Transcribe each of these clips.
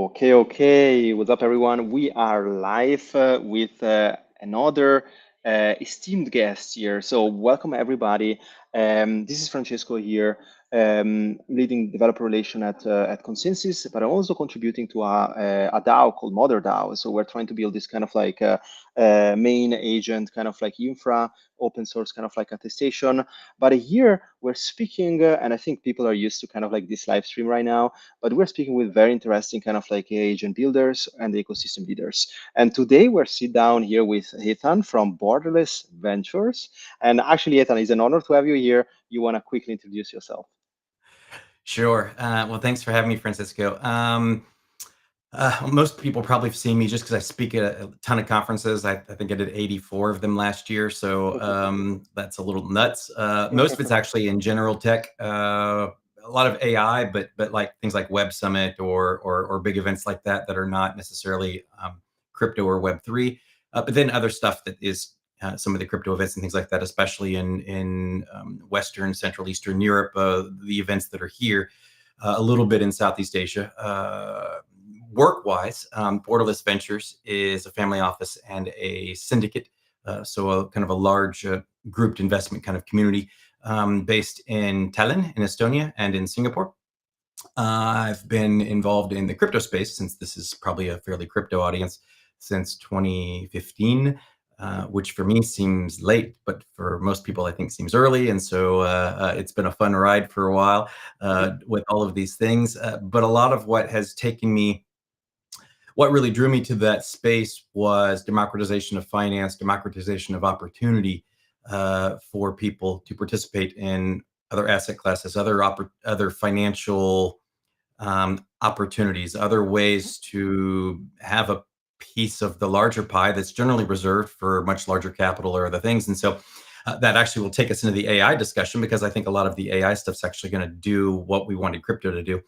Okay, okay. What's up, everyone? We are live with another esteemed guest here. So, welcome, everybody. This is Francesco here, leading developer relation at Consensus, but I'm also contributing to a DAO called Mother DAO. So, we're trying to build this kind of like main agent, kind of like infra, open source, kind of like attestation. But here we're speaking, and I think people are used to kind of like this live stream right now, but we're speaking with very interesting kind of like agent builders and ecosystem leaders. And today we're sit down here with Ethan from Borderless Ventures. And actually, Ethan, it's an honor to have you here. You want to quickly introduce yourself? Sure. Well, thanks for having me, Francisco. Most people probably have seen me just because I speak at a ton of conferences. I think I did 84 of them last year, so that's a little nuts. Most of it's actually in general tech, a lot of AI, but like things like Web Summit or big events like that are not necessarily crypto or Web3, but then other stuff that is some of the crypto events and things like that, especially in Western, Central, Eastern Europe, the events that are here, a little bit in Southeast Asia. Work-wise, Borderless Ventures is a family office and a syndicate, so a kind of a large grouped investment kind of community based in Tallinn, in Estonia, and in Singapore. I've been involved in the crypto space, since this is probably a fairly crypto audience, since 2015. Which for me seems late, but for most people I think seems early. And so it's been a fun ride for a while with all of these things. But a lot of what really drew me to that space was democratization of finance, democratization of opportunity for people to participate in other asset classes, other financial opportunities, other ways to have a piece of the larger pie that's generally reserved for much larger capital or other things. And so that actually will take us into the AI discussion, because I think a lot of the AI stuff's actually going to do what we wanted crypto to do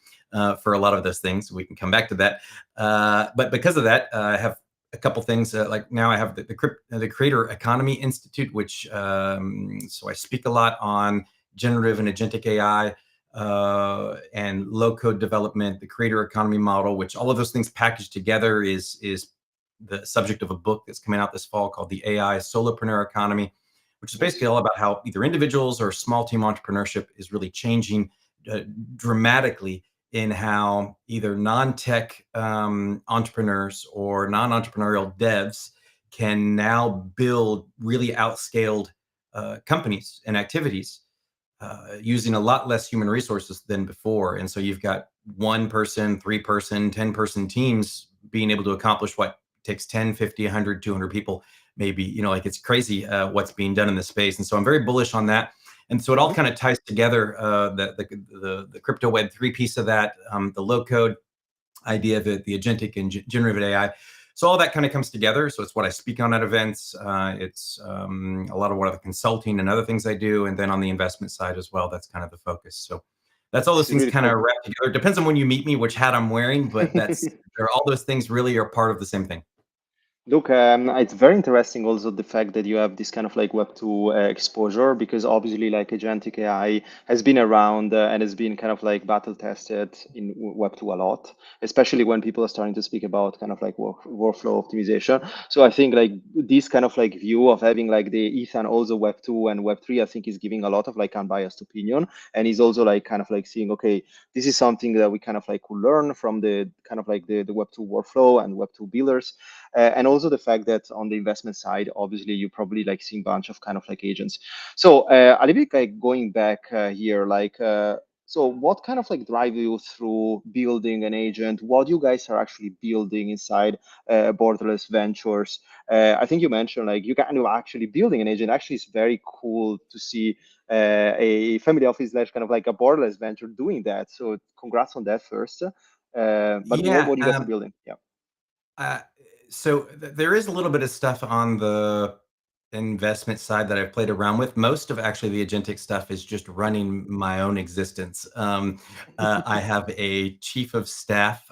for a lot of those things. We can come back to that. But because of that, I have a couple things. Like now I have the Creator Economy Institute, which so I speak a lot on generative and agentic AI and low code development, the creator economy model, which all of those things packaged together is the subject of a book that's coming out this fall called The AI Solopreneur Economy, which is basically all about how either individuals or small team entrepreneurship is really changing dramatically in how either non-tech entrepreneurs or non-entrepreneurial devs can now build really outscaled companies and activities using a lot less human resources than before. And so you've got 1 person, 3 person, 10 person teams being able to accomplish what takes 10, 50, 100, 200 people, maybe, like it's crazy what's being done in this space. And so I'm very bullish on that. And so it all kind of ties together, the crypto Web3 piece of that, the low code idea, the agentic and generative AI. So all that kind of comes together. So it's what I speak on at events. It's a lot of what the consulting and other things I do. And then on the investment side as well, that's kind of the focus. So that's all those It's things really kind of cool. wrapped together. It depends on when you meet me, which hat I'm wearing, but all those things really are part of the same thing. Look, it's very interesting also the fact that you have this kind of like Web 2 exposure, because obviously like agentic AI has been around and has been kind of like battle tested in Web 2 a lot, especially when people are starting to speak about kind of like workflow optimization. So I think like this kind of like view of having like the Ethan also Web 2 and Web 3, I think is giving a lot of like unbiased opinion. And he's also like kind of like seeing, okay, this is something that we kind of like could learn from the kind of like the Web 2 workflow and Web 2 builders. And also the fact that on the investment side, obviously you probably like seeing a bunch of kind of like agents. So a little bit like going back here, like so what kind of like drive you through building an agent? What you guys are actually building inside Borderless Ventures? I think you mentioned like you kind of actually building an agent. Actually, it's very cool to see a family office slash kind of like a Borderless Venture doing that. So congrats on that first. But Yeah. what you guys are building? Yeah. Uh, there is a little bit of stuff on the investment side that I've played around with. Most of actually the agentic stuff is just running my own existence. I have a chief of staff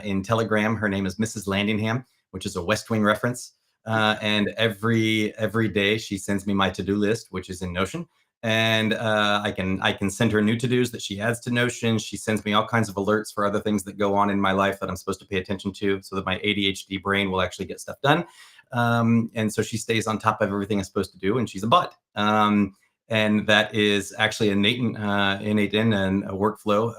in Telegram. Her name is Mrs. Landingham, which is a West Wing reference. And every day she sends me my to-do list, which is in Notion. and I can send her new to-dos that she adds to Notion. She sends me all kinds of alerts for other things that go on in my life that I'm supposed to pay attention to, so that my ADHD brain will actually get stuff done. And so she stays on top of everything I'm supposed to do, and she's a bot. And that is actually innate in and a workflow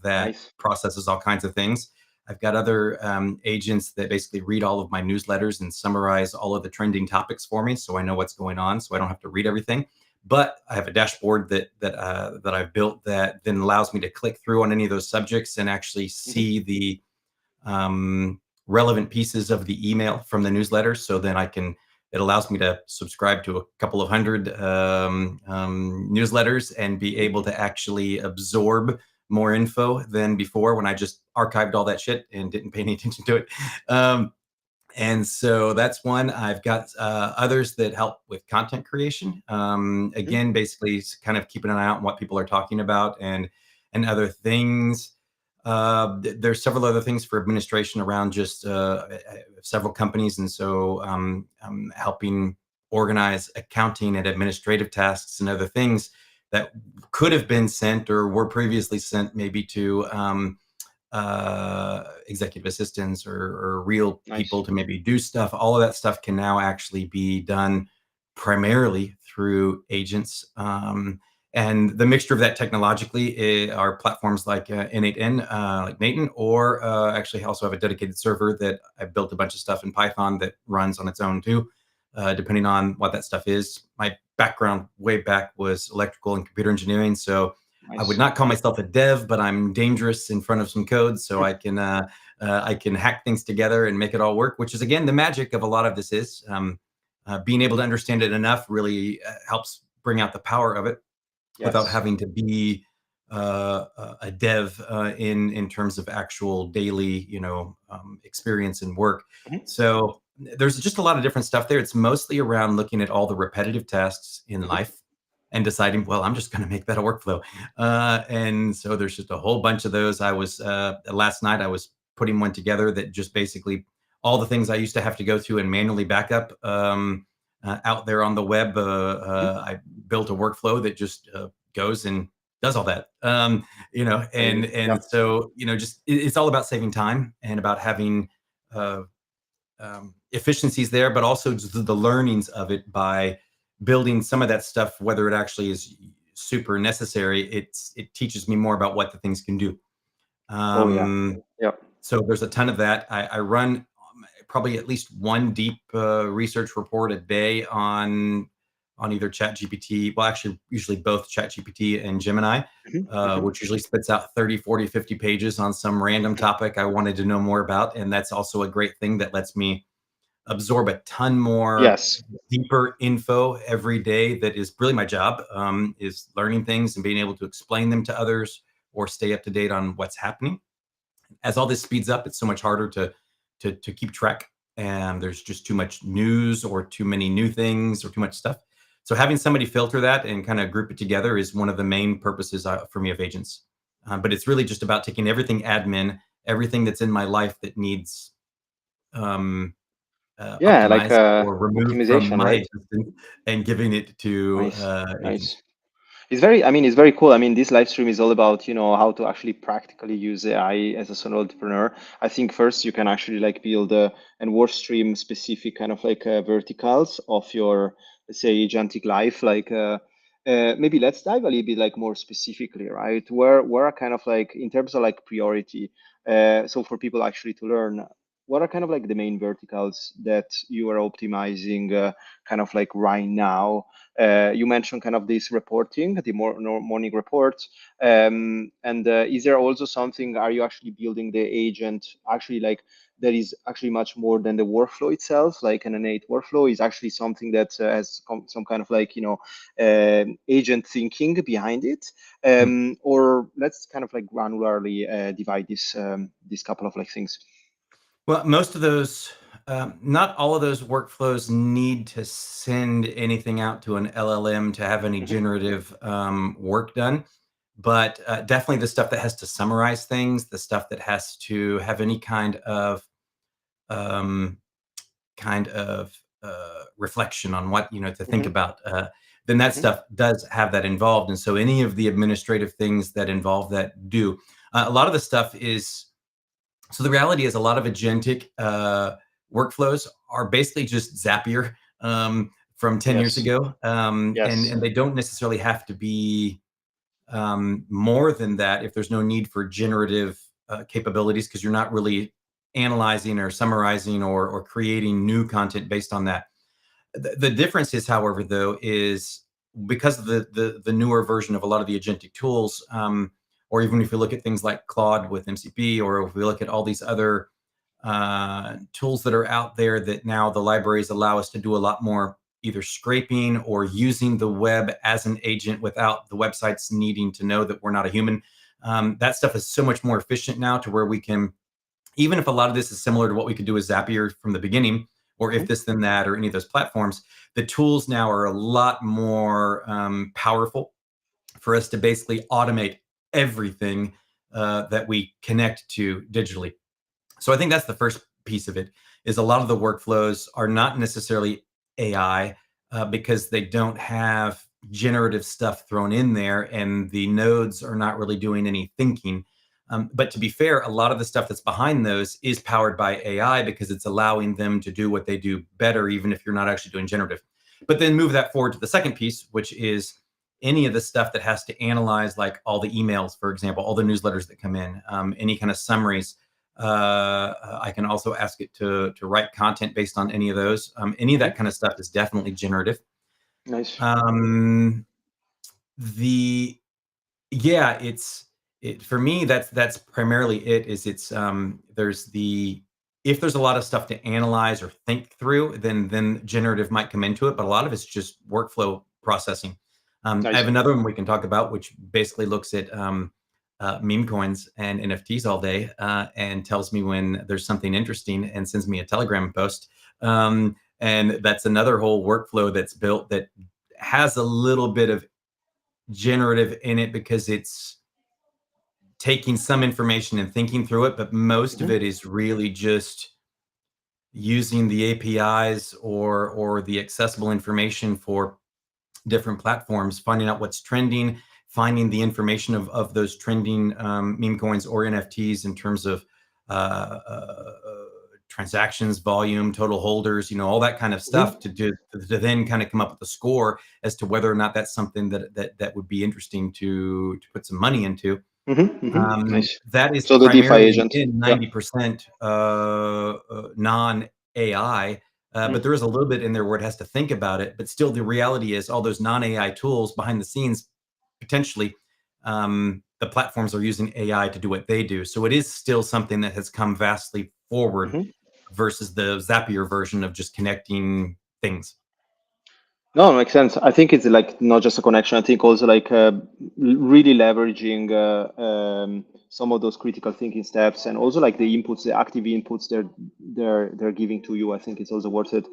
that Nice. processes all kinds of things. I've got other agents that basically read all of my newsletters and summarize all of the trending topics for me, so I know what's going on, so I don't have to read everything. But I have a dashboard that I've built that then allows me to click through on any of those subjects and actually Mhm. see the relevant pieces of the email from the newsletter. So then it allows me to subscribe to a couple of hundred newsletters and be Mhm. able to actually absorb more info than before when I just archived all that shit and didn't pay any attention to it. And so that's one. I've got others that help with content creation. Mhm. Again, basically kind of keeping an eye out on what people are talking about and other things. There's several other things for administration around just several companies, and so I'm helping organize accounting and administrative tasks and other things that could have been sent or were previously sent maybe to executive assistants or real Nice. people to maybe do stuff. All of that stuff can now actually be done primarily through agents. And the mixture of that technologically are platforms like N8N, like Nathan, or actually I also have a dedicated server that I built a bunch of stuff in Python that runs on its own too, depending on what that stuff is. My background way back was electrical and computer engineering, so I would Nice. not call myself a dev, but I'm dangerous in front of some code, so I can hack things together and make it all work. Which is again the magic of a lot of this is being able to understand it enough really helps bring out the power of it without Yes. having to be a dev in terms of actual daily experience and work. Mhm. So there's just a lot of different stuff there. It's mostly around looking at all the repetitive tasks in Mhm. life and deciding, well, I'm just going to make that a workflow. And so there's just a whole bunch of those. I was last night I was putting one together that just basically all the things I used to have to go through and manually backup out there on the web. Mhm. I built a workflow that just goes and does all that. And Amazing. Yeah. so just it's all about saving time and about having uh, efficiencies there, but also just the learnings of it by building some of that stuff. Whether it actually is super necessary, it teaches me more about what the things can do. Oh yeah. Um, Yeah. so there's a ton of that. I run probably at least one deep research report a day on either ChatGPT, well, actually, usually both ChatGPT and Gemini, Mhm. Mhm. which usually spits out 30, 40, 50 pages on some random topic I wanted to know more about. And that's also a great thing that lets me absorb a ton more Yes. deeper info every day. That is really my job, is learning things and being able to explain them to others or stay up to date on what's happening. As all this speeds up, it's so much harder to keep track, and there's just too much news or too many new things or too much stuff. So having somebody filter that and kind of group it together is one of the main purposes for me of agents. But it's really just about taking everything admin, everything that's in my life that needs um, Yeah, like optimized or removed from optimization, my right? existence and giving it to Nice. agents. Nice. It's very cool. I mean, this live stream is all about, how to actually practically use AI as a solo entrepreneur. I think first you can actually like build and work stream specific kind of like verticals of your, let's say, agentic life. Like maybe let's dive a little bit like more specifically, right? Where are kind of like in terms of like priority. So for people actually to learn, what are kind of like the main verticals that you are optimizing kind of like right now? You mentioned kind of this reporting, the morning reports. And is there also something, are you actually building the agent actually like that is actually much more than the workflow itself, like an innate workflow is actually something that has some kind of like, agent thinking behind it? Or let's kind of like granularly divide this couple of like things. Well, most of those, not all of those workflows need to send anything out to an LLM to have any Mhm. generative work done. But definitely the stuff that has to summarize things, the stuff that has to have any um, kind of reflection on what to think Mhm. about. then that Hmm. stuff does have that involved. And so any of the administrative things that involve that do. A lot of the stuff is, so the reality is a lot of agentic workflows are basically just Zapier from 10 years Yes. ago. And Yes. they don't necessarily have to be more than that if there's no need for generative capabilities, because you're not really analyzing or summarizing or creating new content based on that. The difference is, however, though, is because of the newer version of a lot of the agentic tools, or even if you look at things like Claude with MCP, or if we look at all these other tools that are out there, that now the libraries allow us to do a lot more either scraping or using the web as an agent without the websites needing to know that we're not a human. That stuff is so much more efficient now, to where we can, even if a lot of this is similar to what we could do with Zapier from the beginning, or if Hmm. this then that, or any of those platforms, the tools now are a lot more powerful for us to basically automate everything that we connect to digitally. So I think that's the first piece of it, is a lot of the workflows are not necessarily AI, because they don't have generative stuff thrown in there, and the nodes are not really doing any thinking. But to be fair, a lot of the stuff that's behind those is powered by AI, because it's allowing them to do what they do better, even if you're not actually doing generative. But then move that forward to the second piece, which is any of the stuff that has to analyze, like all the emails, for example, all the newsletters that come in, any kind of summaries. I can also ask it to write content based on any of those. Any of Hmm. that kind of stuff is definitely generative. Nice. Um, the Yeah, it for me. That's primarily it. Is it's there's the If there's a lot of stuff to analyze or think through, then generative might come into it. But a lot of it's just workflow processing. I have Nice. another one we can talk about, which basically looks at meme coins and NFTs all day, and tells me when there's something interesting and sends me a Telegram post. And that's another whole workflow that's built that has a little bit of generative in it, because it's taking some information and thinking through it, but most of Hmm. it is really just using the APIs or the accessible information for different platforms, finding out what's trending, finding the information of those trending meme coins or NFTs in terms of uh, uh, transactions, volume, total holders, all that kind of Hmm. stuff, to then kind of come up with a score as to whether or not that's something that would be interesting to put some money into. Hmm. Hmm. Nice. That is So the DeFi primarily, agent. again, Yeah. 90% non-AI, but Mm. there is a little bit in there where it has to think about it. But still, the reality is, all those non-AI tools behind the scenes, potentially, the platforms are using AI to do what they do. So it is still something that has come vastly forward Mhm. versus the Zapier version of just connecting things. No, it makes sense. I think it's like not just a connection. I think also like really leveraging some of those critical thinking steps, and also like the inputs, the active inputs they're giving to you. I think it's also worth it.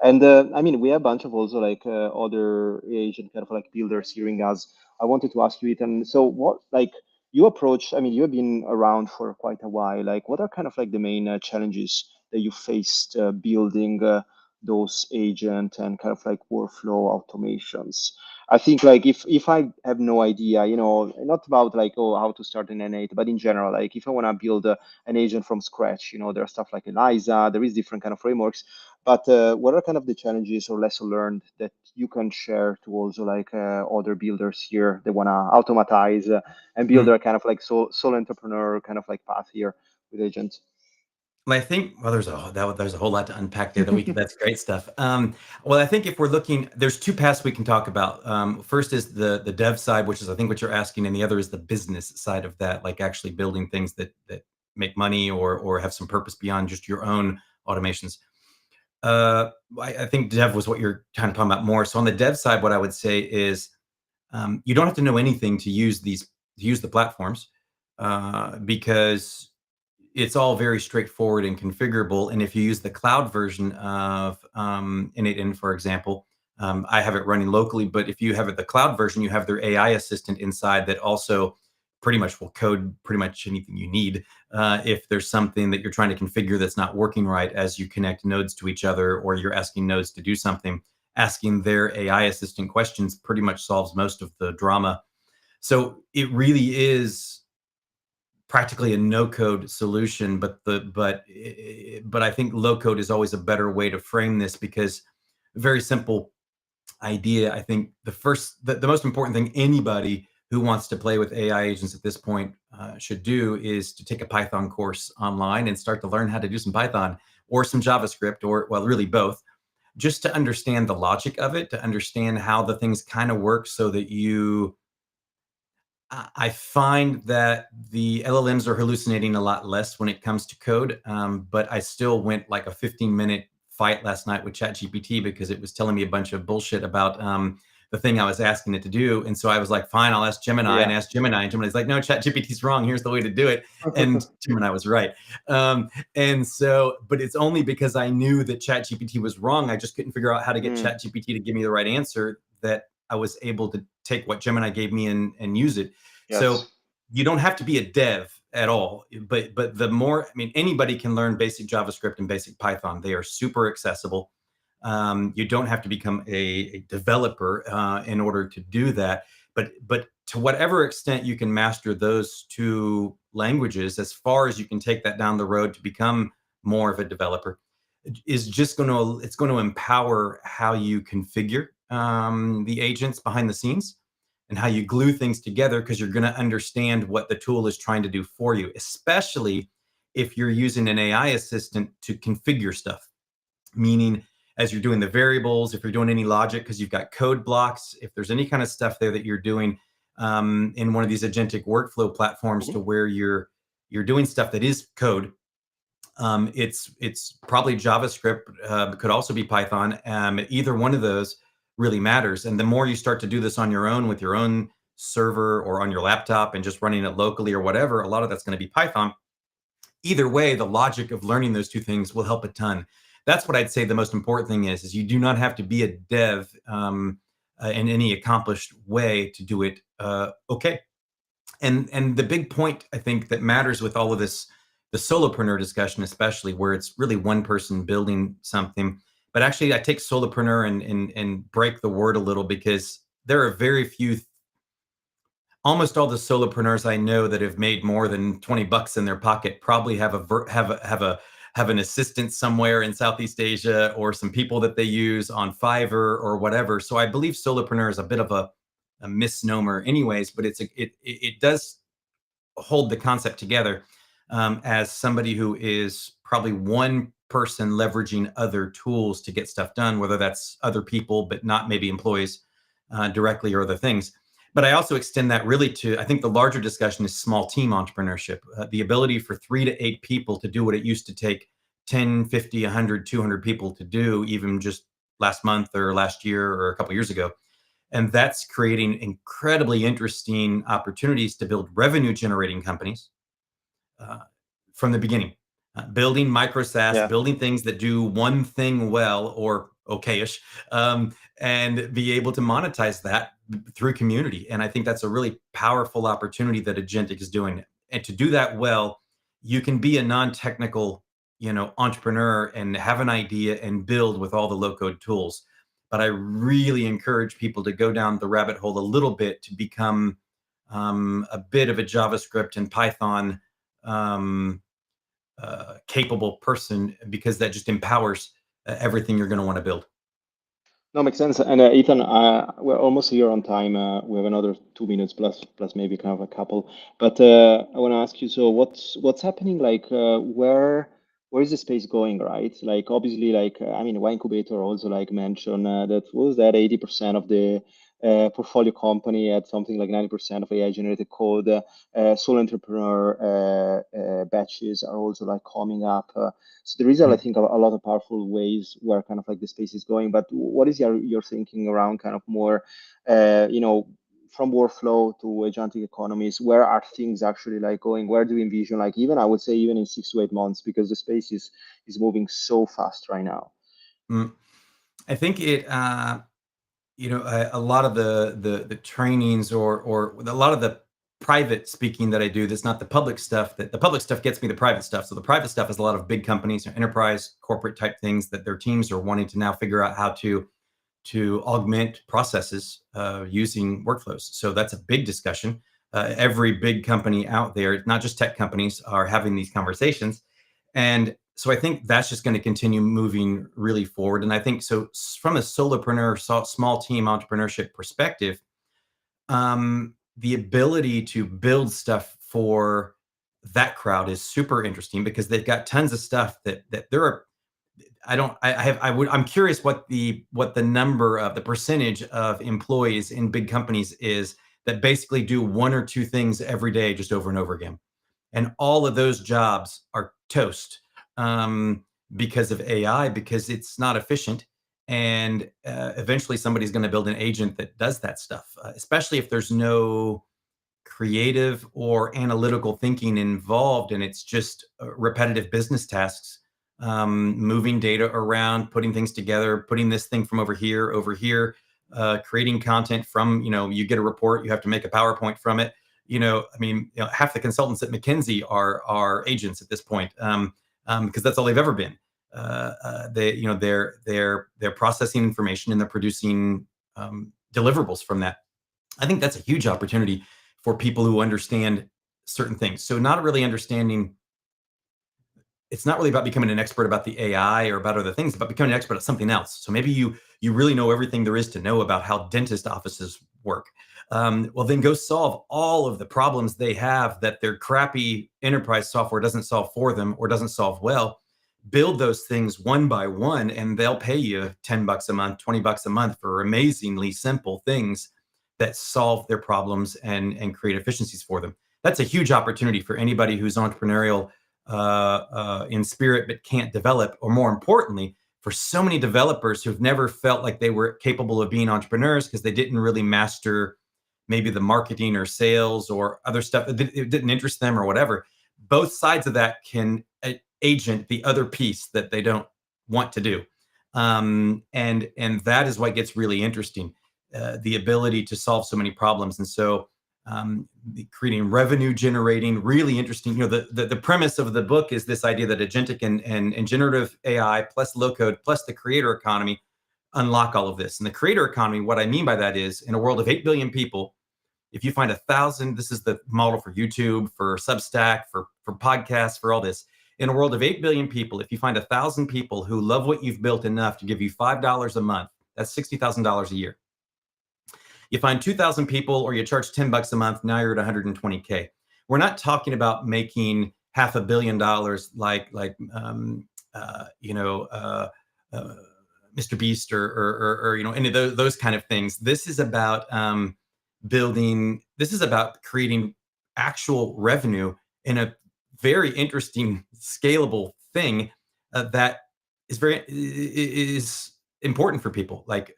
And I mean, we have a bunch of also like other Asian kind of like builders hearing us. I wanted to ask you it. And so, what like you approach? I mean, you have been around for quite a while. Like, what are kind of like the main challenges that you faced building? Those agent and kind of like workflow automations. I think like if I have no idea, not about like oh how to start an N8, but in general, like if I want to build an agent from scratch, there are stuff like Eliza, there is different kind of frameworks. But what are kind of the challenges or lesson learned that you can share to also like other builders here that want to automatize and build Mm. their kind of like solo entrepreneur kind of like path here with agents? Well, I think, well, there's a whole lot to unpack there. That's great stuff. Well, I think if we're looking, there's two paths we can talk about. First is the dev side, which is I think what you're asking, and the other is the business side of that, like actually building things that make money or have some purpose beyond just your own automations. I think dev was what you're kind of talking about more. So on the dev side, what I would say is you don't have to know anything to use the platforms, because it's all very straightforward and configurable. And if you use the cloud version of N8N, for example, I have it running locally, but if you have the cloud version, you have their AI assistant inside that also pretty much will code pretty much anything you need. If there's something that you're trying to configure that's not working right as you connect nodes to each other, or you're asking nodes to do something, asking their AI assistant questions pretty much solves most of the drama. So it really is practically a no code solution, but I think low code is always a better way to frame this, because very simple idea. I think the most important thing anybody who wants to play with AI agents at this point should do is to take a Python course online and start to learn how to do some Python or some JavaScript, or well, really both, just to understand the logic of it, to understand how the things kind of work, so that I find that the LLMs are hallucinating a lot less when it comes to code. But I still went like a 15-minute fight last night with ChatGPT because it was telling me a bunch of bullshit about the thing I was asking it to do. And so I was like, fine, I'll ask Gemini, and Yeah. ask Gemini. And Gemini's like, no, ChatGPT's wrong. Here's the way to do it. And Gemini was right. And so, but it's only because I knew that ChatGPT was wrong. I just couldn't figure out how to get Mm, ChatGPT to give me the right answer, that I was able to take what Gemini gave me and use it. So yes. you don't have to be a dev at all, but the more, I mean, anybody can learn basic JavaScript and basic Python. They are super accessible. You don't have to become a developer in order to do that. But to whatever extent you can master those two languages, as far as you can take that down the road to become more of a developer, is just it's going to empower how you configure the agents behind the scenes and how you glue things together, because you're going to understand what the tool is trying to do for you, especially if you're using an AI assistant to configure stuff. Meaning, as you're doing the variables, if you're doing any logic, because you've got code blocks, if there's any kind of stuff there that you're doing in one of these agentic workflow platforms, Mhm. to where you're doing stuff that is code, it's probably JavaScript, could also be Python. Either one of those really matters. And the more you start to do this on your own with your own server or on your laptop and just running it locally or whatever, a lot of that's going to be Python. Either way, the logic of learning those two things will help a ton. That's what I'd say the most important thing is you do not have to be a dev in any accomplished way to do it okay. And the big point I think that matters with all of this, the solopreneur discussion especially, where it's really one person building something. But actually I take solopreneur and break the word a little, because there are very few, almost all the solopreneurs I know that have made more than 20 bucks in their pocket probably have have an assistant somewhere in Southeast Asia, or some people that they use on Fiverr or whatever. So I believe solopreneur is a bit of a misnomer anyways, but it does hold the concept together, as somebody who is probably one person leveraging other tools to get stuff done, whether that's other people, but not maybe employees directly, or other things. But I also extend that really to, I think the larger discussion is small team entrepreneurship, the ability for 3 to 8 people to do what it used to take 10, 50, 100, 200 people to do, even just last month or last year or a couple years ago. And that's creating incredibly interesting opportunities to build revenue generating companies uh, from the beginning, building micro SaaS, Yeah. building things that do one thing well or okayish, and be able to monetize that through community. And I think that's a really powerful opportunity that Agentic is doing. And to do that well, you can be a non-technical, entrepreneur and have an idea and build with all the low-code tools. But I really encourage people to go down the rabbit hole a little bit to become a bit of a JavaScript and Python um, capable person, because that just empowers everything you're going to want to build. No, makes sense. And Ethan, we're almost here on time. We have another 2 minutes plus maybe kind of a couple. But I want to ask you, so what's happening? Like, where is the space going, right? Like, obviously, like I mean, Y Incubator also like mentioned that was that 80% of the portfolio company had something like 90% of AI generated code. Solo entrepreneur batches are also like coming up. So there is, I think, a lot of powerful ways where kind of like the space is going. But what is your thinking around kind of more, from workflow to agentic economies? Where are things actually like going? Where do you envision, like even I would say even in 6 to 8 months, because the space is moving so fast right now. Mm. I think a lot of the trainings, or a lot of the private speaking that I do, that's not the public stuff. That the public stuff gets me the private stuff. So the private stuff is a lot of big companies, enterprise, corporate type things that their teams are wanting to now figure out how to to augment processes using workflows. So that's a big discussion. Every big company out there, not just tech companies, are having these conversations. And so I think that's just going to continue moving really forward. And I think so from a solopreneur, small team entrepreneurship perspective, the ability to build stuff for that crowd is super interesting because they've got tons of stuff that there are. I'm curious what the number of the percentage of employees in big companies is that basically do one or two things every day just over and over again, and all of those jobs are toast um, because of AI, because it's not efficient. And eventually somebody's going to build an agent that does that stuff, especially if there's no creative or analytical thinking involved, and it's just repetitive business tasks, moving data around, putting things together, putting this thing from over here, creating content from, you get a report, you have to make a PowerPoint from it. I mean, half the consultants at McKinsey are agents at this point, because that's all they've ever been. They're processing information and they're producing deliverables from that. I think that's a huge opportunity for people who understand certain things. So not really understanding, it's not really about becoming an expert about the AI or about other things, but becoming an expert at something else. So maybe you really know everything there is to know about how dentist offices work. Well, then go solve all of the problems they have that their crappy enterprise software doesn't solve for them or doesn't solve well. Build those things one by one, and they'll pay you $10 a month, $20 a month for amazingly simple things that solve their problems and create efficiencies for them. That's a huge opportunity for anybody who's entrepreneurial in spirit but can't develop, or more importantly, for so many developers who've never felt like they were capable of being entrepreneurs because they didn't really master maybe the marketing or sales or other stuff. It didn't interest them or whatever. Both sides of that can agent the other piece that they don't want to do. And that is what gets really interesting. The ability to solve so many problems. And so creating revenue generating, really interesting. The premise of the book is this idea that agentic and generative AI plus low code plus the creator economy unlock all of this. And the creator economy, what I mean by that is, in a world of 8 billion people, if you find 1,000, this is the model for YouTube, for Substack, for podcasts, for all this. In a world of 8 billion people, if you find 1,000 people who love what you've built enough to give you $5 a month, that's $60,000 a year. You find 2,000 people, or you charge $10 a month, now you're at 120K. We're not talking about making $500 million like Mr. Beast or any of those kind of things. This is about creating actual revenue in a very interesting, scalable thing that is important for people. Like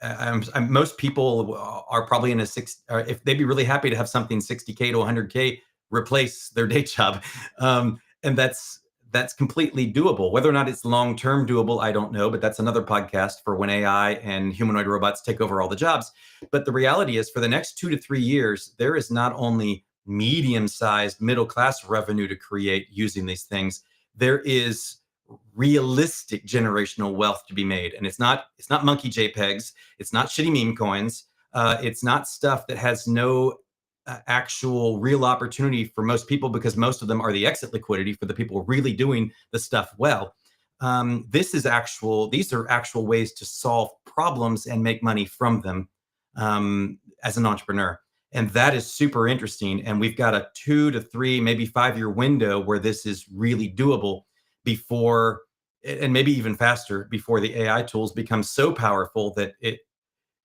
most people are probably in if they'd be really happy to have something 60K to 100K replace their day job, and that's completely doable. Whether or not it's long-term doable, I don't know, but that's another podcast for when AI and humanoid robots take over all the jobs. But the reality is, for the next 2 to 3 years, there is not only medium-sized middle-class revenue to create using these things, there is realistic generational wealth to be made. And it's not monkey JPEGs, it's not shitty meme coins, it's not stuff that has no actual real opportunity for most people, because most of them are the exit liquidity for the people really doing the stuff well. These are actual ways to solve problems and make money from them as an entrepreneur. And that is super interesting. And we've got a 2 to 3, maybe 5-year window where this is really doable before, and maybe even faster, before the AI tools become so powerful that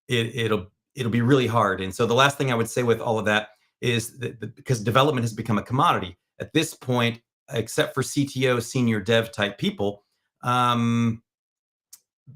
it'll be really hard. And so the last thing I would say with all of that is that because development has become a commodity at this point, except for CTO, senior dev type people,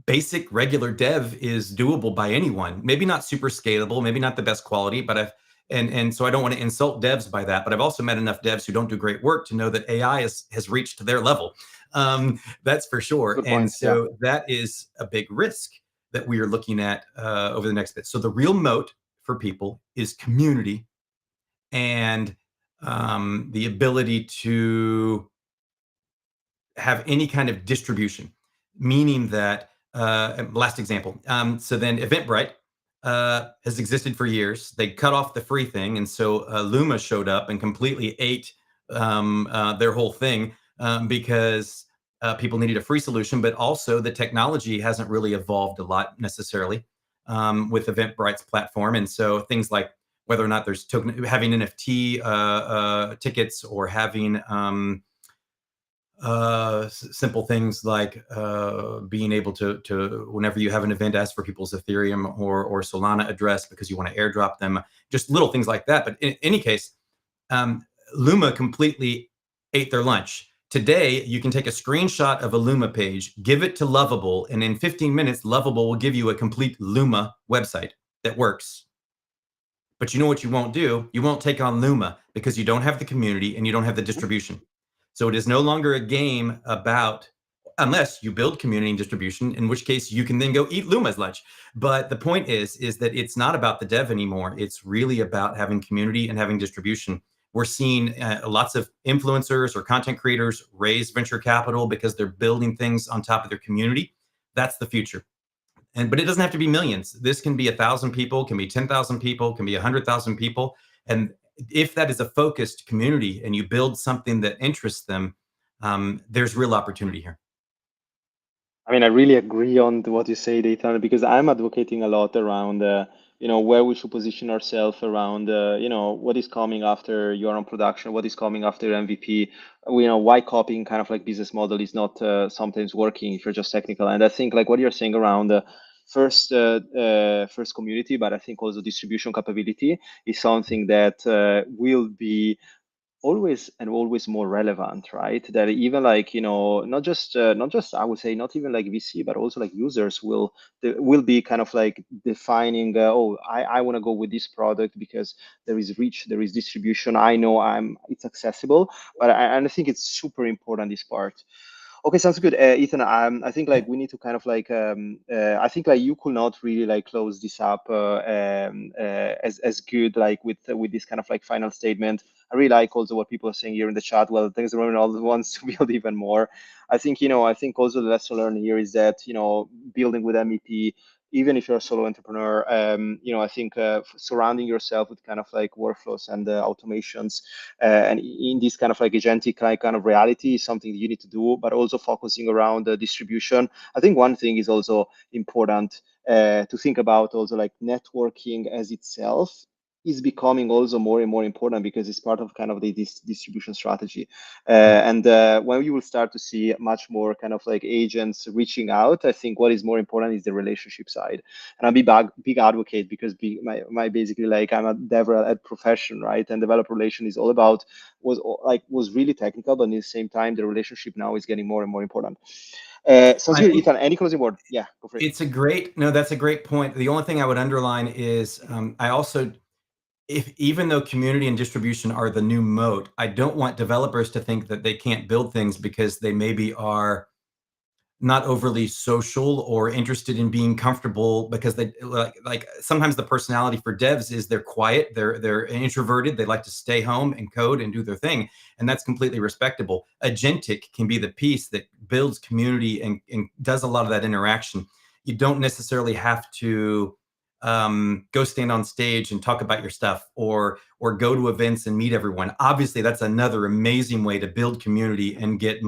basic regular dev is doable by anyone. Maybe not super scalable, maybe not the best quality, but and so I don't want to insult devs by that, but I've also met enough devs who don't do great work to know that AI has reached their level. That's for sure. Good And point. so Yeah. that is a big risk that we are looking at over the next bit. So the real moat for people is community and the ability to have any kind of distribution, meaning that last example. So then Eventbrite has existed for years. They cut off the free thing, and so Luma showed up and completely ate their whole thing because people needed a free solution, but also the technology hasn't really evolved a lot necessarily with Eventbrite's platform. And so things like whether or not there's having NFT tickets or having simple things like being able to whenever you have an event, ask for people's Ethereum or Solana address because you want to airdrop them, just little things like that. But in any case, Luma completely ate their lunch. Today, you can take a screenshot of a Luma page, give it to Lovable, and in 15 minutes, Lovable will give you a complete Luma website that works. But you know what you won't do? You won't take on Luma because you don't have the community and you don't have the distribution. So it is no longer a game about, unless you build community and distribution, in which case you can then go eat Luma's lunch. But the point is that it's not about the dev anymore. It's really about having community and having distribution. We're seeing lots of influencers or content creators raise venture capital because they're building things on top of their community. That's the future. But it doesn't have to be millions. This can be 1,000 people, can be 10,000 people, can be 100,000 people. And if that is a focused community and you build something that interests them, there's real opportunity here. I mean, I really agree on what you say, Dayton, because I'm advocating a lot around, where we should position ourselves around, what is coming after you're on production, what is coming after MVP. Why copying kind of like business model is not sometimes working if you're just technical. And I think like what you're saying around first community, but I think also distribution capability is something that will be always more relevant, right? That even like not just I would say not even like VC, but also like users will be kind of like defining. I want to go with this product because there is reach, there is distribution. I know it's accessible, but and I think it's super important this part. Okay, sounds good. Ethan, I think like we need to kind of like I think like you could not really like close this up as good like with this kind of like final statement. I really like also what people are saying here in the chat. Well, thanks everyone all wants to build even more. I think also the lesson learned here is that building with MEP, even if you're a solo entrepreneur, I think surrounding yourself with kind of like workflows and automations, and in this kind of like agentic kind of reality is something that you need to do, but also focusing around the distribution. I think one thing is also important to think about also like networking as itself is becoming also more and more important because it's part of kind of the distribution strategy. And when you will start to see much more kind of like agents reaching out, I think what is more important is the relationship side. And I'm a big advocate because my basically like I'm a dev at profession, right? And developer relation is all about was really technical, but at the same time, the relationship now is getting more and more important. Sounds good, Ethan. Any closing word? Yeah, go for it. That's a great point. The only thing I would underline is I also, even though community and distribution are the new moat, I don't want developers to think that they can't build things because they maybe are not overly social or interested in being comfortable because they like sometimes the personality for devs is they're quiet, they're introverted, they like to stay home and code and do their thing, and that's completely respectable. Agentic can be the piece that builds community and does a lot of that interaction. You don't necessarily have to go stand on stage and talk about your stuff or go to events and meet everyone. Obviously, that's another amazing way to build community and get a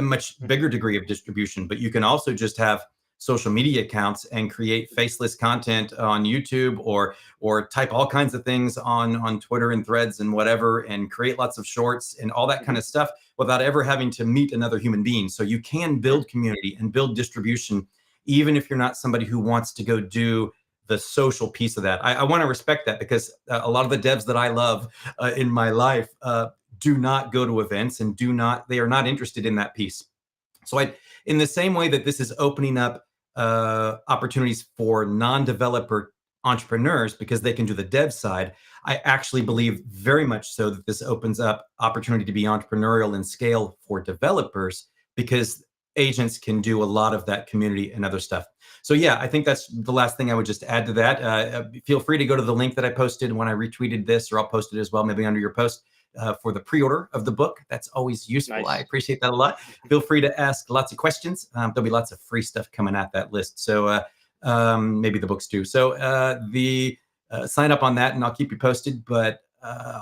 much bigger degree of distribution. But you can also just have social media accounts and create faceless content on YouTube or type all kinds of things on Twitter and Threads and whatever, and create lots of shorts and all that kind of stuff without ever having to meet another human being. So you can build community and build distribution, even if you're not somebody who wants to go do the social piece of that. I want to respect that because a lot of the devs that I love in my life do not go to events and they are not interested in that piece. So in the same way that this is opening up opportunities for non-developer entrepreneurs because they can do the dev side, I actually believe very much so that this opens up opportunity to be entrepreneurial and scale for developers because agents can do a lot of that community and other stuff. So yeah, I think that's the last thing I would just add to that. Feel free to go to the link that I posted when I retweeted this, or I'll post it as well, maybe under your post, for the pre-order of the book. That's always useful. I Nice. appreciate that a lot. Feel free to ask lots of questions. There'll be lots of free stuff coming at that list. So maybe the books too. So the sign up on that, and I'll keep you posted. But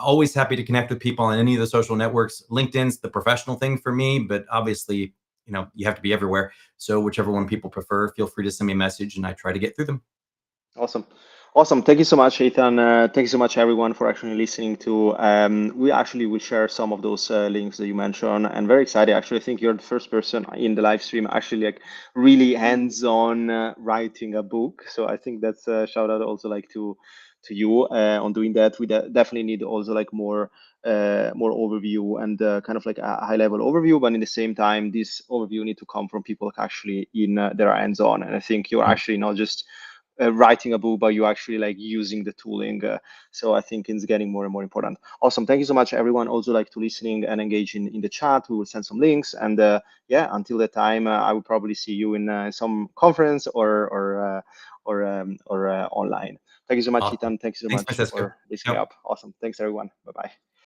always happy to connect with people on any of the social networks. LinkedIn's the professional thing for me, but obviously, you have to be everywhere. So whichever one people prefer, feel free to send me a message, and I try to get through them. Awesome. Awesome. Thank you so much, Ethan. Thank you so much, everyone, for actually listening to. We actually will share some of those links that you mentioned, and very excited. Actually, I think you're the first person in the live stream actually like really hands-on writing a book. So I think that's a shout out also like to you on doing that. We definitely need also like more overview and kind of like a high level overview, but in the same time, this overview need to come from people like actually in their hands-on. And I think you're actually not just writing a book, but you actually like using the tooling. So I think it's getting more and more important. Awesome. Thank you so much, everyone. Also like to listening and engaging in the chat. We will send some links. And yeah, until that time, I will probably see you in some conference or online. Thank you so much, Awesome. Ethan. Thanks so Thanks, much Francisco. for listening Yep. up. Awesome. Thanks, everyone. Bye-bye.